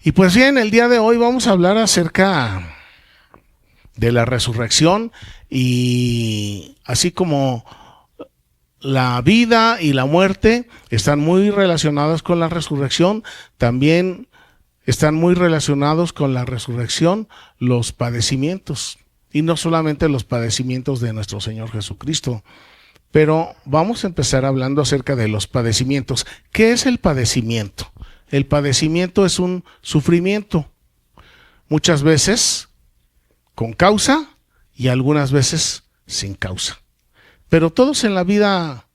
Y pues bien, el día de hoy vamos a hablar acerca de la resurrección, y así como la vida y la muerte están muy relacionadas con la resurrección, también están muy relacionados con la resurrección los padecimientos, y no solamente los padecimientos de nuestro Señor Jesucristo. Pero vamos a empezar hablando acerca de los padecimientos. ¿Qué es el padecimiento? El padecimiento es un sufrimiento, muchas veces con causa y algunas veces sin causa. Pero todos en la vida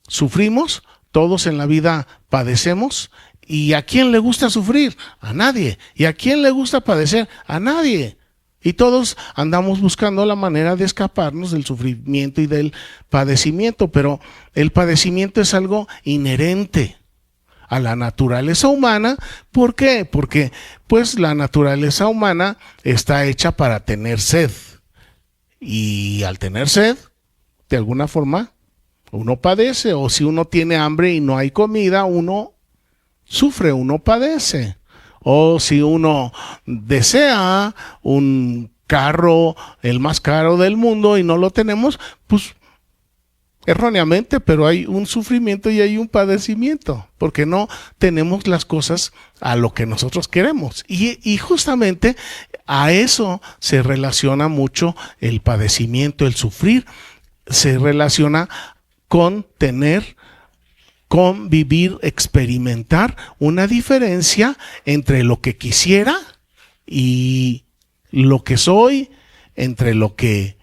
sufrimos, todos en la vida padecemos. ¿Y a quién le gusta sufrir? A nadie. ¿Y a quién le gusta padecer? A nadie. Y todos andamos buscando la manera de escaparnos del sufrimiento y del padecimiento, pero el padecimiento es algo inherente a la naturaleza humana. ¿Por qué? Porque pues la naturaleza humana está hecha para tener sed. Y al tener sed, de alguna forma, uno padece, o si uno tiene hambre y no hay comida, uno sufre, uno padece. O si uno desea un carro, el más caro del mundo, y no lo tenemos, pues erróneamente, pero hay un sufrimiento y hay un padecimiento, porque no tenemos las cosas a lo que nosotros queremos. Y justamente a eso se relaciona mucho el padecimiento, el sufrir, se relaciona con tener, con vivir, experimentar una diferencia entre lo que quisiera y lo que soy, entre lo que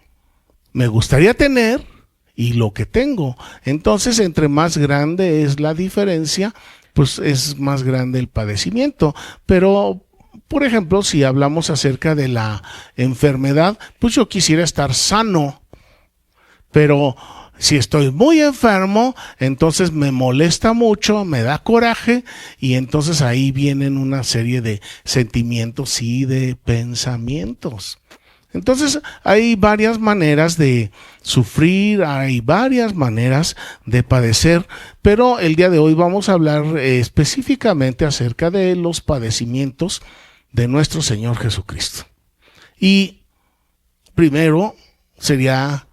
me gustaría tener y lo que tengo. Entonces, entre más grande es la diferencia, pues es más grande el padecimiento. Pero, por ejemplo, si hablamos acerca de la enfermedad, pues yo quisiera estar sano, pero si estoy muy enfermo, entonces me molesta mucho, me da coraje, y entonces ahí vienen una serie de sentimientos y de pensamientos. Entonces hay varias maneras de sufrir, hay varias maneras de padecer, pero el día de hoy vamos a hablar específicamente acerca de los padecimientos de nuestro Señor Jesucristo. Y primero sería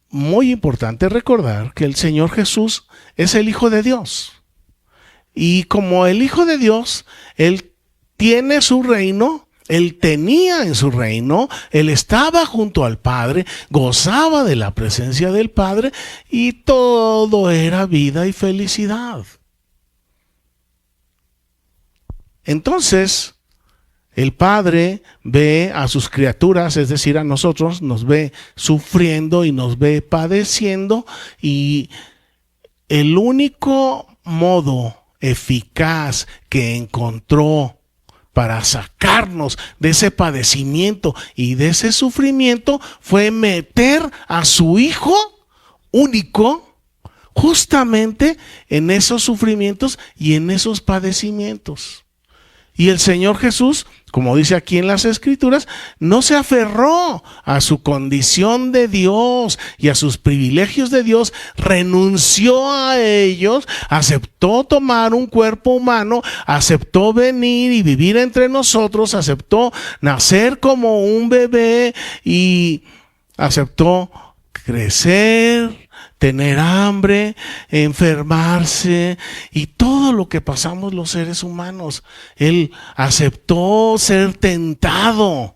muy importante recordar que el Señor Jesús es el Hijo de Dios. Y como el Hijo de Dios, Él tiene su reino, Él tenía en su reino, Él estaba junto al Padre, gozaba de la presencia del Padre, y todo era vida y felicidad. Entonces, el Padre ve a sus criaturas, es decir, a nosotros, nos ve sufriendo y nos ve padeciendo, y el único modo eficaz que encontró para sacarnos de ese padecimiento y de ese sufrimiento fue meter a su Hijo único justamente en esos sufrimientos y en esos padecimientos. Y el Señor Jesús, como dice aquí en las Escrituras, no se aferró a su condición de Dios y a sus privilegios de Dios, renunció a ellos, aceptó tomar un cuerpo humano, aceptó venir y vivir entre nosotros, aceptó nacer como un bebé y aceptó crecer, tener hambre, enfermarse y todo lo que pasamos los seres humanos. Él aceptó ser tentado.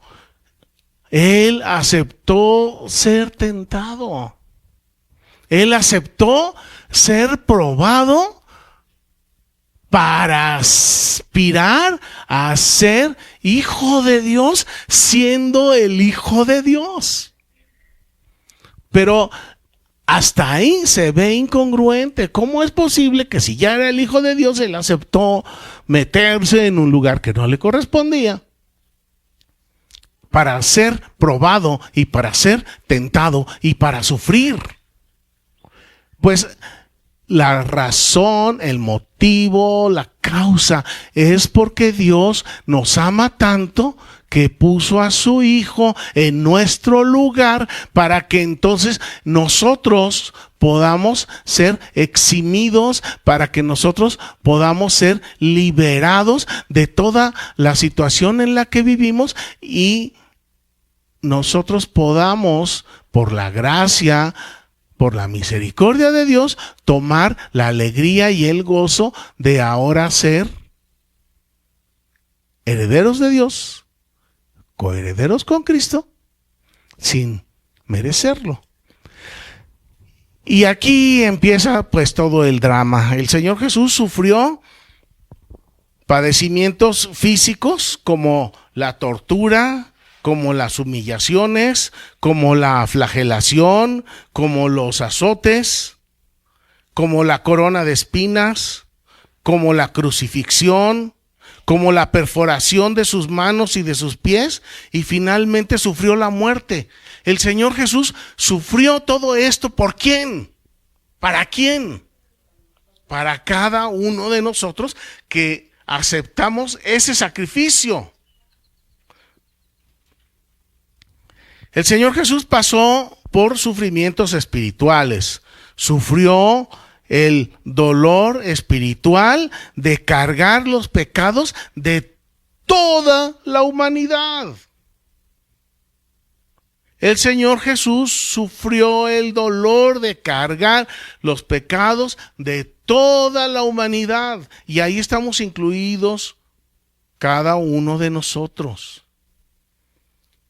Él aceptó ser tentado. Él aceptó ser probado para aspirar a ser hijo de Dios, siendo el Hijo de Dios. Pero hasta ahí se ve incongruente. ¿Cómo es posible que si ya era el Hijo de Dios, Él aceptó meterse en un lugar que no le correspondía para ser probado y para ser tentado y para sufrir? Pues la razón, el motivo, la causa, es porque Dios nos ama tanto que puso a su Hijo en nuestro lugar para que entonces nosotros podamos ser eximidos, para que nosotros podamos ser liberados de toda la situación en la que vivimos y nosotros podamos, por la gracia, por la misericordia de Dios, tomar la alegría y el gozo de ahora ser herederos de Dios, coherederos con Cristo, sin merecerlo. Y aquí empieza pues todo el drama. El Señor Jesús sufrió padecimientos físicos como la tortura, como las humillaciones, como la flagelación, como los azotes, como la corona de espinas, como la crucifixión, como la perforación de sus manos y de sus pies, y finalmente sufrió la muerte. El Señor Jesús sufrió todo esto, ¿por quién? ¿Para quién? Para cada uno de nosotros que aceptamos ese sacrificio. El Señor Jesús pasó por sufrimientos espirituales, sufrió el dolor espiritual de cargar los pecados de toda la humanidad. El Señor Jesús sufrió el dolor de cargar los pecados de toda la humanidad. Y ahí estamos incluidos cada uno de nosotros.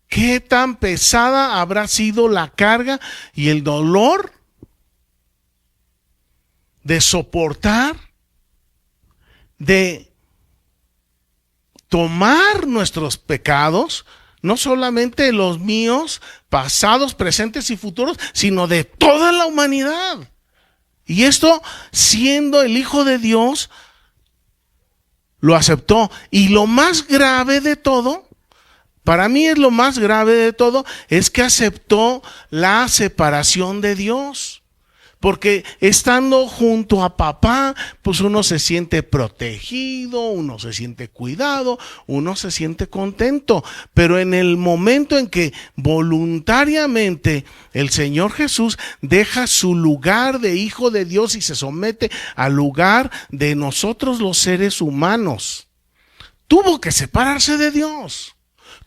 ¿Qué tan pesada habrá sido la carga y el dolor de soportar, de tomar nuestros pecados? No solamente los míos, pasados, presentes y futuros, sino de toda la humanidad. Y esto, siendo el Hijo de Dios, lo aceptó. Y lo más grave de todo, para mí es lo más grave de todo, es que aceptó la separación de Dios. Porque estando junto a papá, pues uno se siente protegido, uno se siente cuidado, uno se siente contento. Pero en el momento en que voluntariamente el Señor Jesús deja su lugar de Hijo de Dios y se somete al lugar de nosotros los seres humanos, tuvo que separarse de Dios.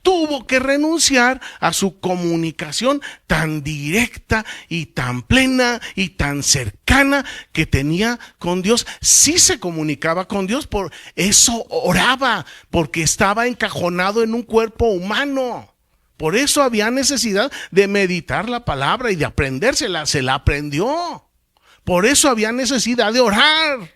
Tuvo que renunciar a su comunicación tan directa y tan plena y tan cercana que tenía con Dios. Sí se comunicaba con Dios, por eso oraba, porque estaba encajonado en un cuerpo humano. Por eso había necesidad de meditar la palabra y de aprendérsela, se la aprendió. Por eso había necesidad de orar.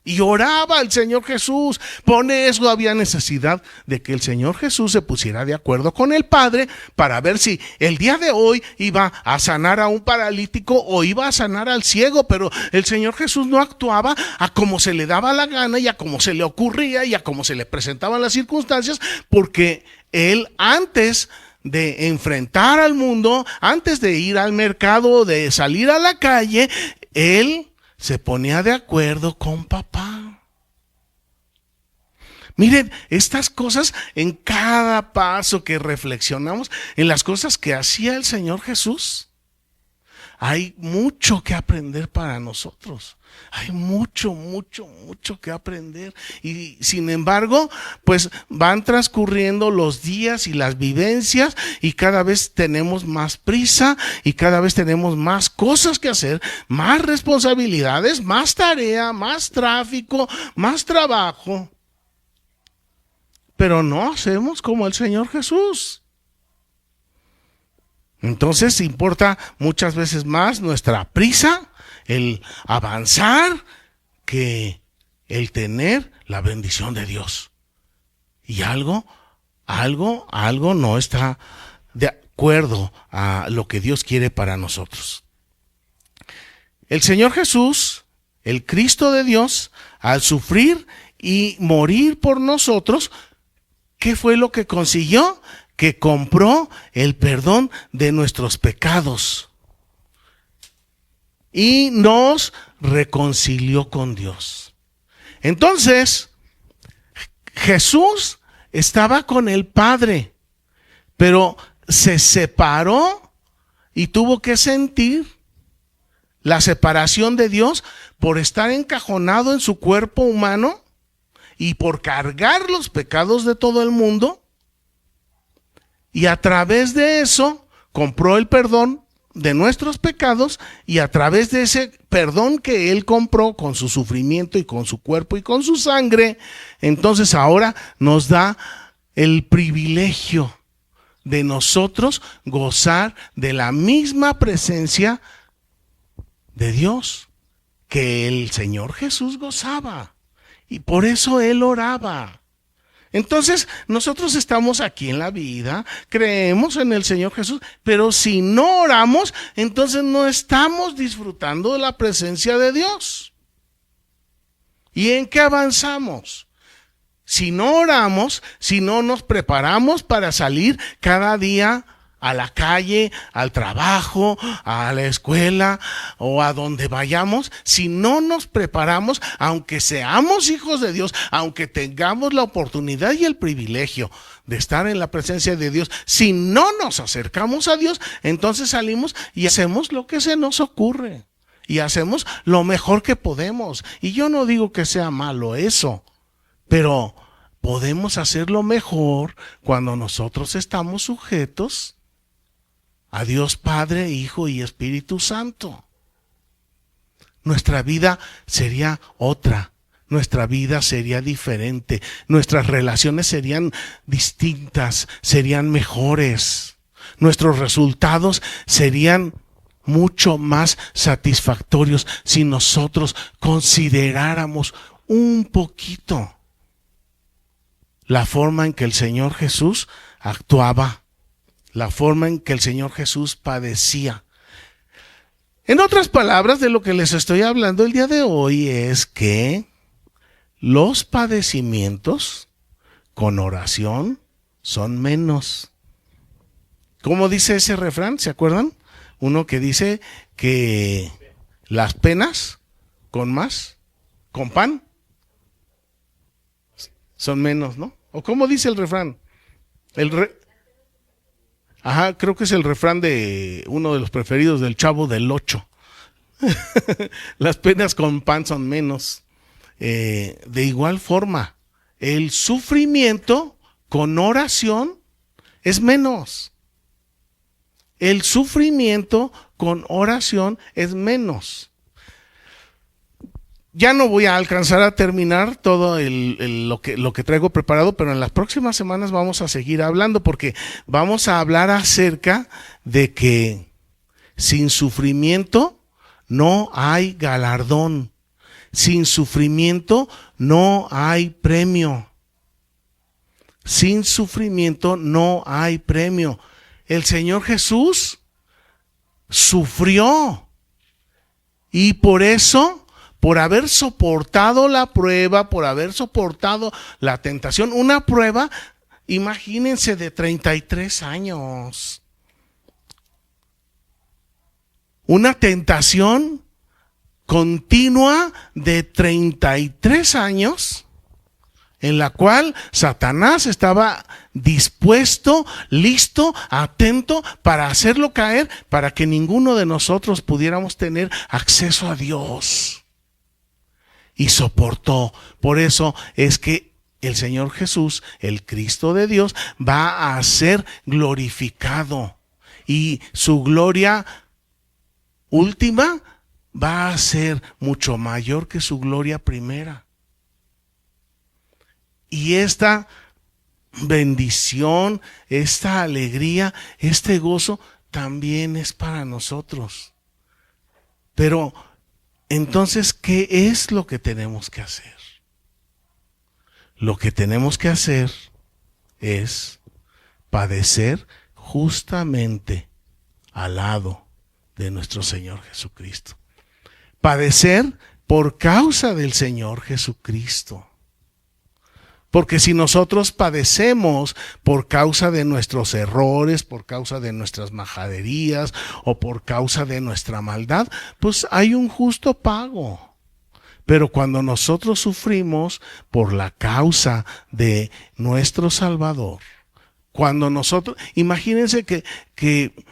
Y oraba el Señor Jesús. Por eso había necesidad de que el Señor Jesús se pusiera de acuerdo con el Padre para ver si el día de hoy iba a sanar a un paralítico o iba a sanar al ciego. Pero el Señor Jesús no actuaba a como se le daba la gana y a como se le ocurría y a como se le presentaban las circunstancias, porque Él, antes de enfrentar al mundo, antes de ir al mercado, de salir a la calle, Él se ponía de acuerdo con papá. Miren, estas cosas, en cada paso que reflexionamos, en las cosas que hacía el Señor Jesús, hay mucho que aprender para nosotros. Hay mucho que aprender. Y sin embargo, pues van transcurriendo los días y las vivencias y cada vez tenemos más prisa y cada vez tenemos más cosas que hacer, más responsabilidades, más tarea, más tráfico, más trabajo. Pero no hacemos como el Señor Jesús. Entonces importa muchas veces más nuestra prisa, el avanzar, que el tener la bendición de Dios. Y algo no está de acuerdo a lo que Dios quiere para nosotros. El Señor Jesús, el Cristo de Dios, al sufrir y morir por nosotros, ¿qué fue lo que consiguió? Que compró el perdón de nuestros pecados y nos reconcilió con Dios. Entonces, Jesús estaba con el Padre, pero se separó y tuvo que sentir la separación de Dios por estar encajonado en su cuerpo humano y por cargar los pecados de todo el mundo. Y a través de eso compró el perdón de nuestros pecados, y a través de ese perdón que Él compró con su sufrimiento y con su cuerpo y con su sangre, entonces ahora nos da el privilegio de nosotros gozar de la misma presencia de Dios que el Señor Jesús gozaba, y por eso Él oraba. Entonces, nosotros estamos aquí en la vida, creemos en el Señor Jesús, pero si no oramos, entonces no estamos disfrutando de la presencia de Dios. ¿Y en qué avanzamos? Si no oramos, si no nos preparamos para salir cada día a la calle, al trabajo, a la escuela o a donde vayamos, si no nos preparamos, aunque seamos hijos de Dios, aunque tengamos la oportunidad y el privilegio de estar en la presencia de Dios, si no nos acercamos a Dios, entonces salimos y hacemos lo que se nos ocurre y hacemos lo mejor que podemos. Y yo no digo que sea malo eso, pero podemos hacerlo mejor cuando nosotros estamos sujetos a Dios Padre, Hijo y Espíritu Santo. Nuestra vida sería otra, nuestra vida sería diferente, nuestras relaciones serían distintas, serían mejores, nuestros resultados serían mucho más satisfactorios si nosotros consideráramos un poquito la forma en que el Señor Jesús actuaba, la forma en que el Señor Jesús padecía. En otras palabras, de lo que les estoy hablando el día de hoy es que los padecimientos con oración son menos. ¿Cómo dice ese refrán? ¿Se acuerdan? Uno que dice que las penas con pan, son menos, ¿no? ¿O cómo dice el refrán? Creo que es el refrán de uno de los preferidos del Chavo del Ocho. Las penas con pan son menos. De igual forma, el sufrimiento con oración es menos. El sufrimiento con oración es menos. Ya no voy a alcanzar a terminar todo lo que traigo preparado, pero en las próximas semanas vamos a seguir hablando, porque vamos a hablar acerca de que sin sufrimiento no hay galardón, sin sufrimiento no hay premio, sin sufrimiento no hay premio. El Señor Jesús sufrió, y por eso, por haber soportado la prueba, por haber soportado la tentación, una prueba, imagínense, de 33 años. Una tentación continua de 33 años, en la cual Satanás estaba dispuesto, listo, atento para hacerlo caer, para que ninguno de nosotros pudiéramos tener acceso a Dios. Y soportó. Por eso es que el Señor Jesús, el Cristo de Dios, va a ser glorificado. Y su gloria última va a ser mucho mayor que su gloria primera. Y esta bendición, esta alegría, este gozo también es para nosotros. Pero entonces, ¿qué es lo que tenemos que hacer? Lo que tenemos que hacer es padecer justamente al lado de nuestro Señor Jesucristo. Padecer por causa del Señor Jesucristo. Porque si nosotros padecemos por causa de nuestros errores, por causa de nuestras majaderías o por causa de nuestra maldad, pues hay un justo pago. Pero cuando nosotros sufrimos por la causa de nuestro Salvador, cuando nosotros, imagínense que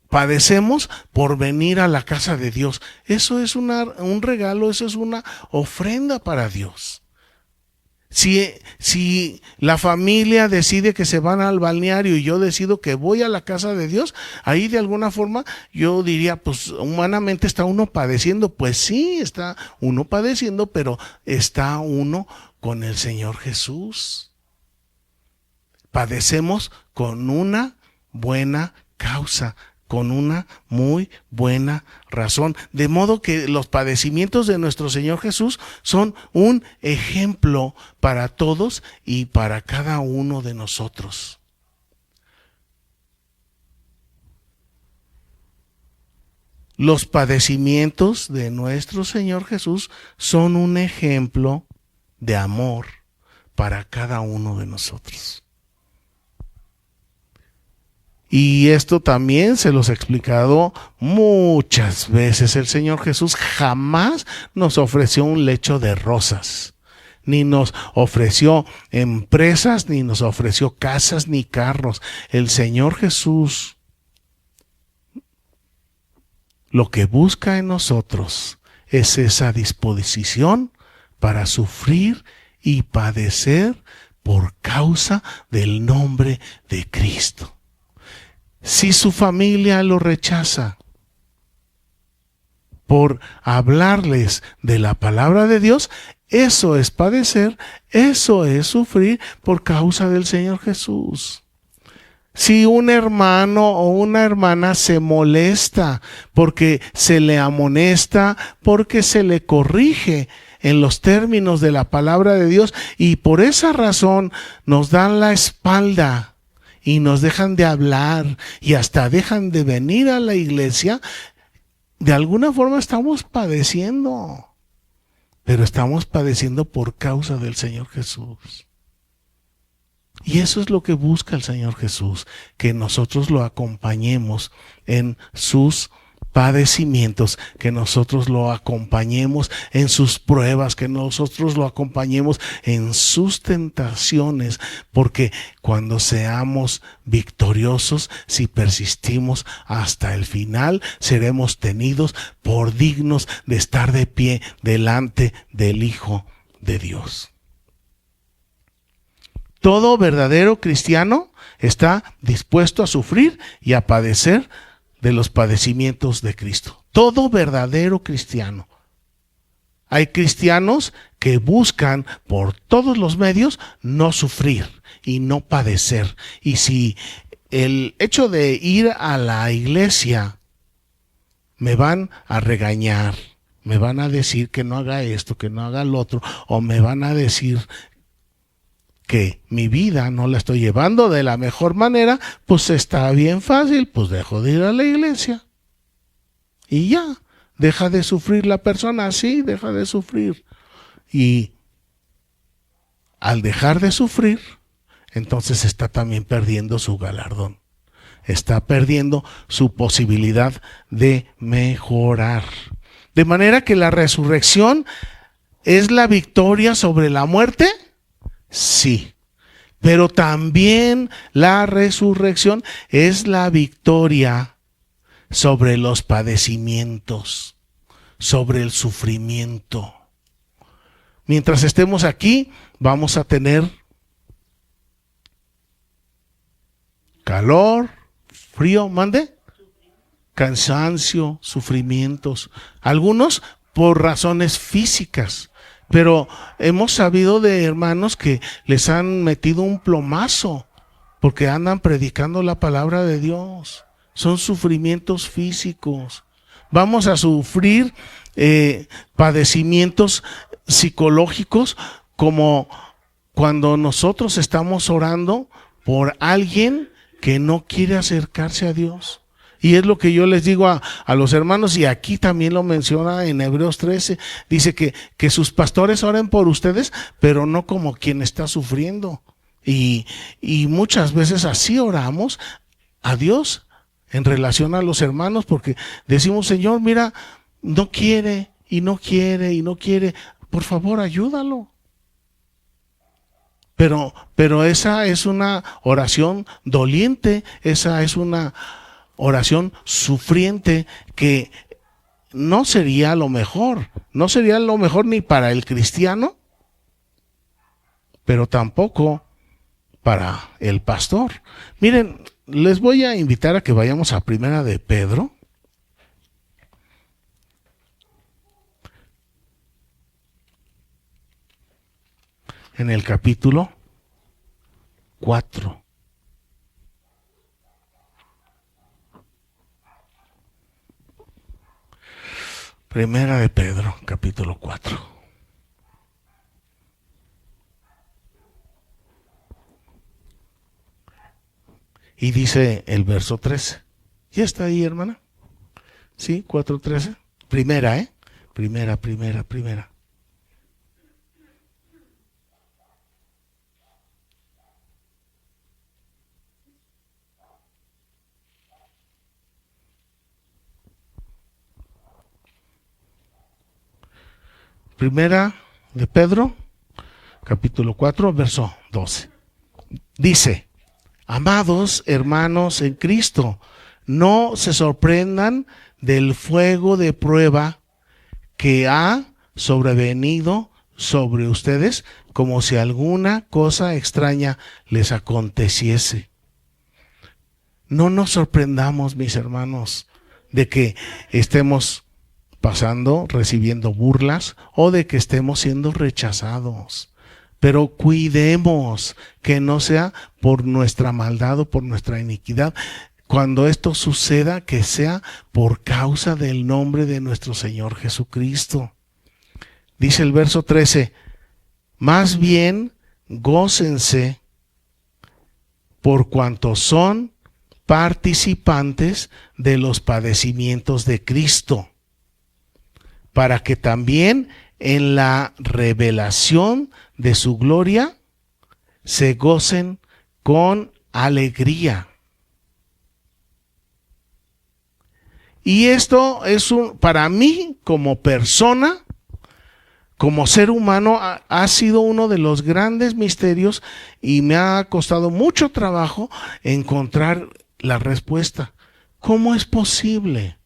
padecemos por venir a la casa de Dios. Eso es un regalo, eso es una ofrenda para Dios. Si la familia decide que se van al balneario y yo decido que voy a la casa de Dios, ahí de alguna forma yo diría, pues humanamente está uno padeciendo. Pues sí, está uno padeciendo, pero está uno con el Señor Jesús. Padecemos con una buena causa, con una muy buena razón. De modo que los padecimientos de nuestro Señor Jesús son un ejemplo para todos y para cada uno de nosotros. Los padecimientos de nuestro Señor Jesús son un ejemplo de amor para cada uno de nosotros. Y esto también se los he explicado muchas veces. El Señor Jesús jamás nos ofreció un lecho de rosas, ni nos ofreció empresas, ni nos ofreció casas, ni carros. El Señor Jesús lo que busca en nosotros es esa disposición para sufrir y padecer por causa del nombre de Cristo. Si su familia lo rechaza por hablarles de la palabra de Dios, eso es padecer, eso es sufrir por causa del Señor Jesús. Si un hermano o una hermana se molesta porque se le amonesta, porque se le corrige en los términos de la palabra de Dios y por esa razón nos dan la espalda, y nos dejan de hablar y hasta dejan de venir a la iglesia, de alguna forma estamos padeciendo, pero estamos padeciendo por causa del Señor Jesús. Y eso es lo que busca el Señor Jesús, que nosotros lo acompañemos en sus padecimientos, que nosotros lo acompañemos en sus pruebas, que nosotros lo acompañemos en sus tentaciones, porque cuando seamos victoriosos, si persistimos hasta el final, seremos tenidos por dignos de estar de pie delante del Hijo de Dios. Todo verdadero cristiano está dispuesto a sufrir y a padecer de los padecimientos de Cristo. Todo verdadero cristiano. Hay cristianos que buscan por todos los medios no sufrir y no padecer. Y si el hecho de ir a la iglesia me van a regañar, me van a decir que no haga esto, que no haga lo otro, o me van a decir que mi vida no la estoy llevando de la mejor manera, pues está bien fácil, pues dejo de ir a la iglesia. Y ya, deja de sufrir la persona, sí, deja de sufrir. Y al dejar de sufrir, entonces está también perdiendo su galardón. Está perdiendo su posibilidad de mejorar. De manera que la resurrección es la victoria sobre la muerte. Sí, pero también la resurrección es la victoria sobre los padecimientos, sobre el sufrimiento. Mientras estemos aquí, vamos a tener calor, frío, cansancio, sufrimientos, algunos por razones físicas. Pero hemos sabido de hermanos que les han metido un plomazo porque andan predicando la palabra de Dios. Son sufrimientos físicos. Vamos a sufrir padecimientos psicológicos como cuando nosotros estamos orando por alguien que no quiere acercarse a Dios. Y es lo que yo les digo a los hermanos, y aquí también lo menciona en Hebreos 13, dice que sus pastores oren por ustedes, pero no como quien está sufriendo. Y muchas veces así oramos a Dios en relación a los hermanos, porque decimos, Señor, mira, no quiere, y no quiere, y no quiere, por favor, ayúdalo. Pero esa es una oración doliente, esa es una oración sufriente que no sería lo mejor, no sería lo mejor ni para el cristiano, pero tampoco para el pastor. Miren, les voy a invitar a que vayamos a Primera de Pedro. En el capítulo 4. Primera de Pedro, capítulo 4. Y dice el verso 13. ¿Ya está ahí, hermana? Sí, 4:13. Primera, Primera. Primera de Pedro, capítulo 4, verso 12. Dice: amados hermanos en Cristo, no se sorprendan del fuego de prueba que ha sobrevenido sobre ustedes, como si alguna cosa extraña les aconteciese. No nos sorprendamos, mis hermanos, de que estemos pasando, recibiendo burlas, o de que estemos siendo rechazados. Pero cuidemos que no sea por nuestra maldad o por nuestra iniquidad. Cuando esto suceda, que sea por causa del nombre de nuestro Señor Jesucristo. Dice el verso 13, más bien gócense por cuanto son participantes de los padecimientos de Cristo, para que también en la revelación de su gloria se gocen con alegría. Y esto es para mí como persona, como ser humano, ha sido uno de los grandes misterios y me ha costado mucho trabajo encontrar la respuesta. ¿Cómo es posible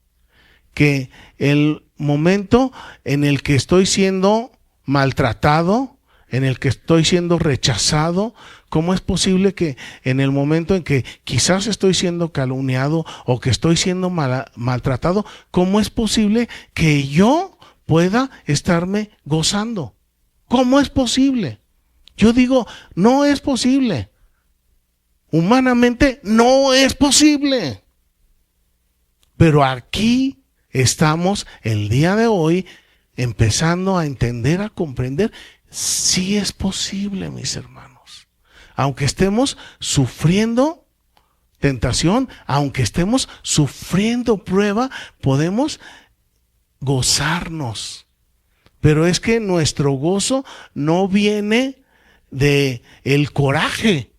que el momento en el que estoy siendo maltratado, en el que estoy siendo rechazado, cómo es posible que en el momento en que quizás estoy siendo calumniado o que estoy siendo maltratado, cómo es posible que yo pueda estarme gozando? ¿Cómo es posible? Yo digo, no es posible. Humanamente no es posible. Pero aquí estamos el día de hoy empezando a entender, a comprender, sí es posible, mis hermanos. Aunque estemos sufriendo tentación, aunque estemos sufriendo prueba, podemos gozarnos. Pero es que nuestro gozo no viene de el coraje,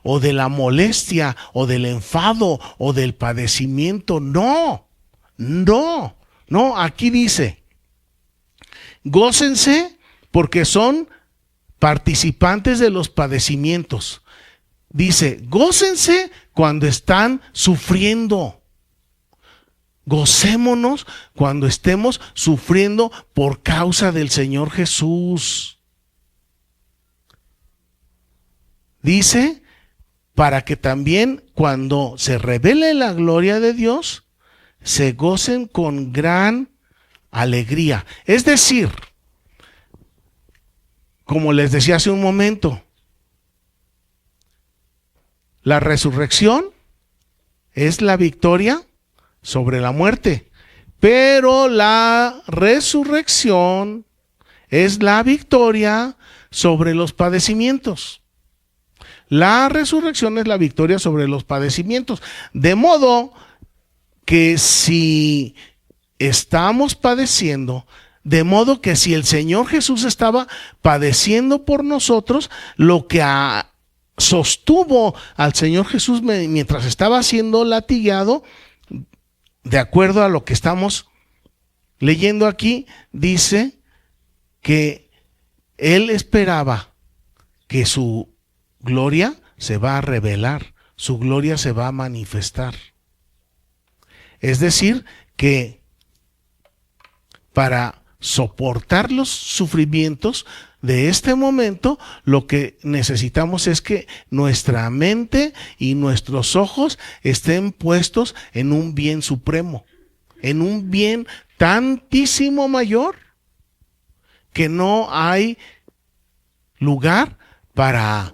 o de la molestia, o del enfado, o del padecimiento. No, aquí dice, gócense porque son participantes de los padecimientos. Dice, gócense cuando están sufriendo. Gocémonos cuando estemos sufriendo por causa del Señor Jesús. Dice, para que también cuando se revele la gloria de Dios, se gocen con gran alegría. Es decir, como les decía hace un momento, la resurrección es la victoria sobre la muerte, pero la resurrección es la victoria sobre los padecimientos. La resurrección es la victoria sobre los padecimientos. De modo que si estamos padeciendo, de modo que si el Señor Jesús estaba padeciendo por nosotros, lo que sostuvo al Señor Jesús mientras estaba siendo latigado, de acuerdo a lo que estamos leyendo aquí, dice que Él esperaba que su gloria se va a revelar, su gloria se va a manifestar. Es decir, que para soportar los sufrimientos de este momento, lo que necesitamos es que nuestra mente y nuestros ojos estén puestos en un bien supremo, en un bien tantísimo mayor, que no hay lugar para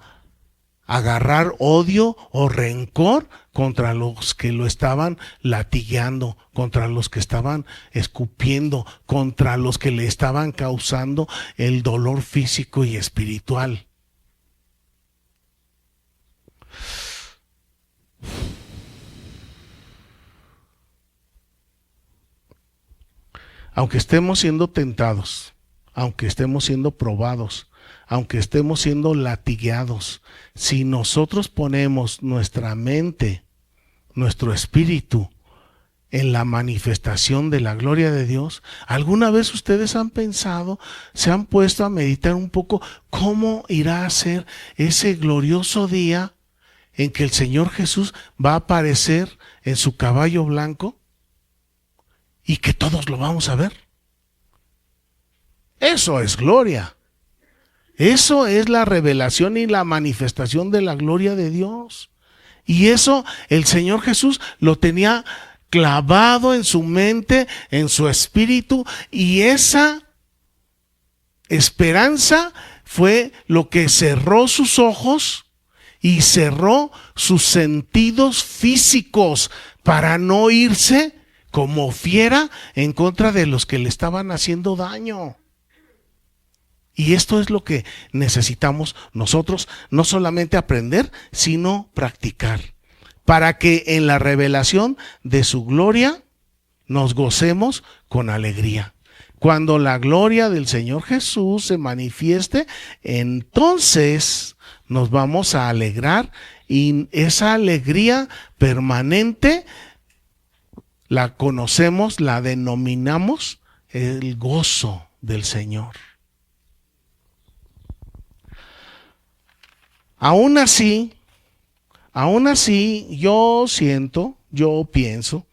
agarrar odio o rencor contra los que lo estaban latigando, contra los que estaban escupiendo, contra los que le estaban causando el dolor físico y espiritual. Aunque estemos siendo tentados, aunque estemos siendo probados, aunque estemos siendo latigueados, si nosotros ponemos nuestra mente, nuestro espíritu en la manifestación de la gloria de Dios, ¿alguna vez ustedes han pensado, se han puesto a meditar un poco cómo irá a ser ese glorioso día en que el Señor Jesús va a aparecer en su caballo blanco y que todos lo vamos a ver? Eso es gloria. Eso es la revelación y la manifestación de la gloria de Dios. Y eso el Señor Jesús lo tenía clavado en su mente, en su espíritu, y esa esperanza fue lo que cerró sus ojos y cerró sus sentidos físicos para no irse como fiera en contra de los que le estaban haciendo daño. Y esto es lo que necesitamos nosotros, no solamente aprender, sino practicar, para que en la revelación de su gloria nos gocemos con alegría. Cuando la gloria del Señor Jesús se manifieste, entonces nos vamos a alegrar, y esa alegría permanente la conocemos, la denominamos el gozo del Señor. Aún así, yo pienso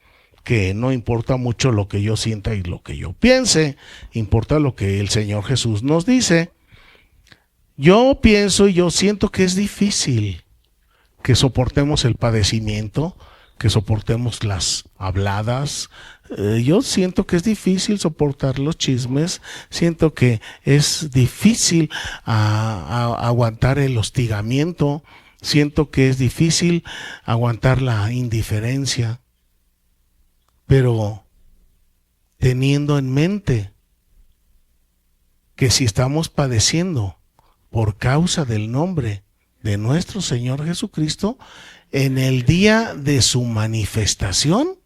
que no importa mucho lo que yo sienta y lo que yo piense, importa lo que el Señor Jesús nos dice. Yo pienso y yo siento que es difícil que soportemos el padecimiento, que soportemos las habladas. Yo siento que es difícil soportar los chismes, siento que es difícil aguantar el hostigamiento, siento que es difícil aguantar la indiferencia, pero teniendo en mente que si estamos padeciendo por causa del nombre de nuestro Señor Jesucristo, en el día de su manifestación,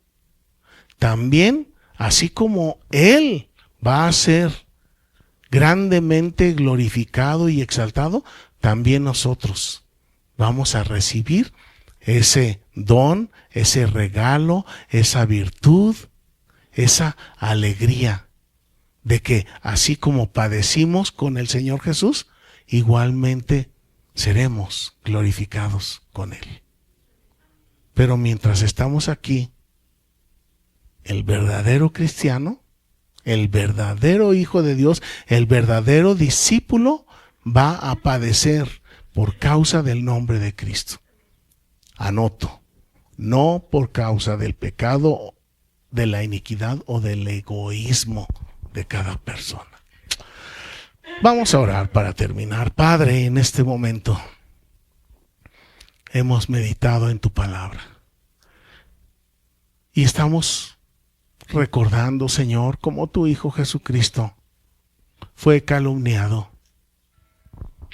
también, así como Él va a ser grandemente glorificado y exaltado, también nosotros vamos a recibir ese don, ese regalo, esa virtud, esa alegría de que así como padecimos con el Señor Jesús, igualmente seremos glorificados con Él. Pero mientras estamos aquí, el verdadero cristiano, el verdadero hijo de Dios, el verdadero discípulo va a padecer por causa del nombre de Cristo. Anoto, no por causa del pecado, de la iniquidad o del egoísmo de cada persona. Vamos a orar para terminar. Padre, en este momento hemos meditado en tu palabra y estamos recordando, Señor, cómo tu Hijo Jesucristo fue calumniado.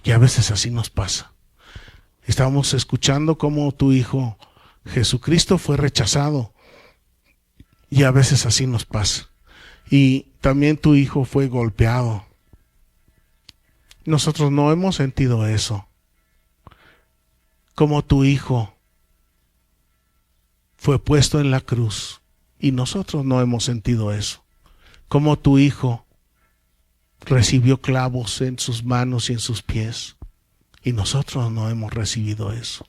Y a veces así nos pasa. Estamos escuchando cómo tu Hijo Jesucristo fue rechazado Y a veces así nos pasa. Y también tu hijo fue golpeado. Nosotros no hemos sentido eso. Como tu hijo fue puesto en la cruz y nosotros no hemos sentido eso. Como tu hijo recibió clavos en sus manos y en sus pies y nosotros no hemos recibido eso.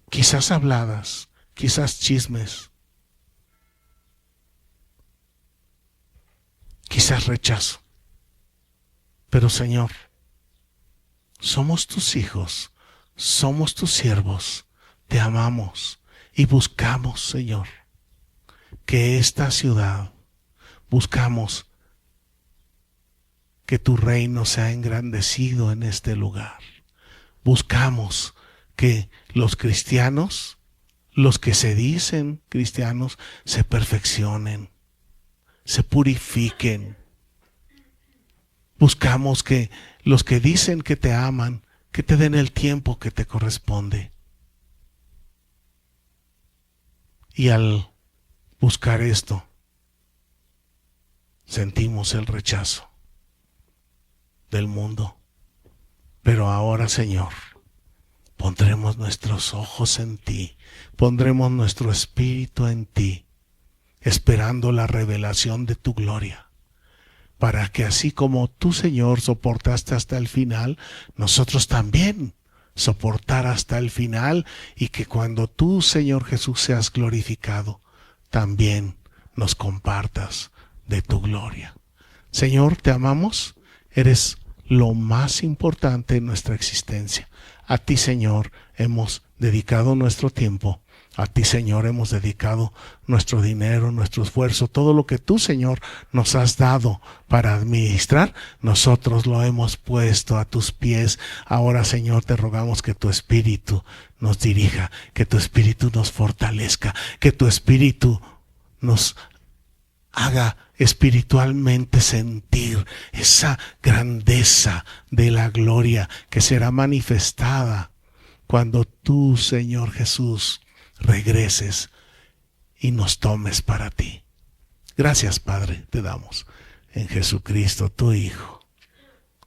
Quizás habladas, quizás chismes, quizás rechazo. Pero Señor, somos tus hijos, somos tus siervos, te amamos y buscamos, Señor, que esta ciudad, buscamos que tu reino sea engrandecido en este lugar. Buscamos que los cristianos, los que se dicen cristianos, se perfeccionen, se purifiquen. Buscamos que los que dicen que te aman, que te den el tiempo que te corresponde. Y al buscar esto, sentimos el rechazo del mundo. Pero ahora, Señor, pondremos nuestros ojos en ti, pondremos nuestro espíritu en ti, esperando la revelación de tu gloria, para que así como tú, Señor, soportaste hasta el final, nosotros también soportar hasta el final, y que cuando tú, Señor Jesús, seas glorificado, también nos compartas de tu gloria. Señor, te amamos, eres lo más importante en nuestra existencia. A ti, Señor, hemos dedicado nuestro tiempo. A ti, Señor, hemos dedicado nuestro dinero, nuestro esfuerzo, todo lo que tú, Señor, nos has dado para administrar, nosotros lo hemos puesto a tus pies. Ahora, Señor, te rogamos que tu Espíritu nos dirija, que tu Espíritu nos fortalezca, que tu Espíritu nos haga espiritualmente sentir esa grandeza de la gloria que será manifestada cuando tú, Señor Jesús, regreses y nos tomes para ti. Gracias, Padre, te damos en Jesucristo, tu Hijo.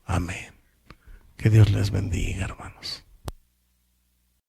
Amén. Que Dios les bendiga, hermanos.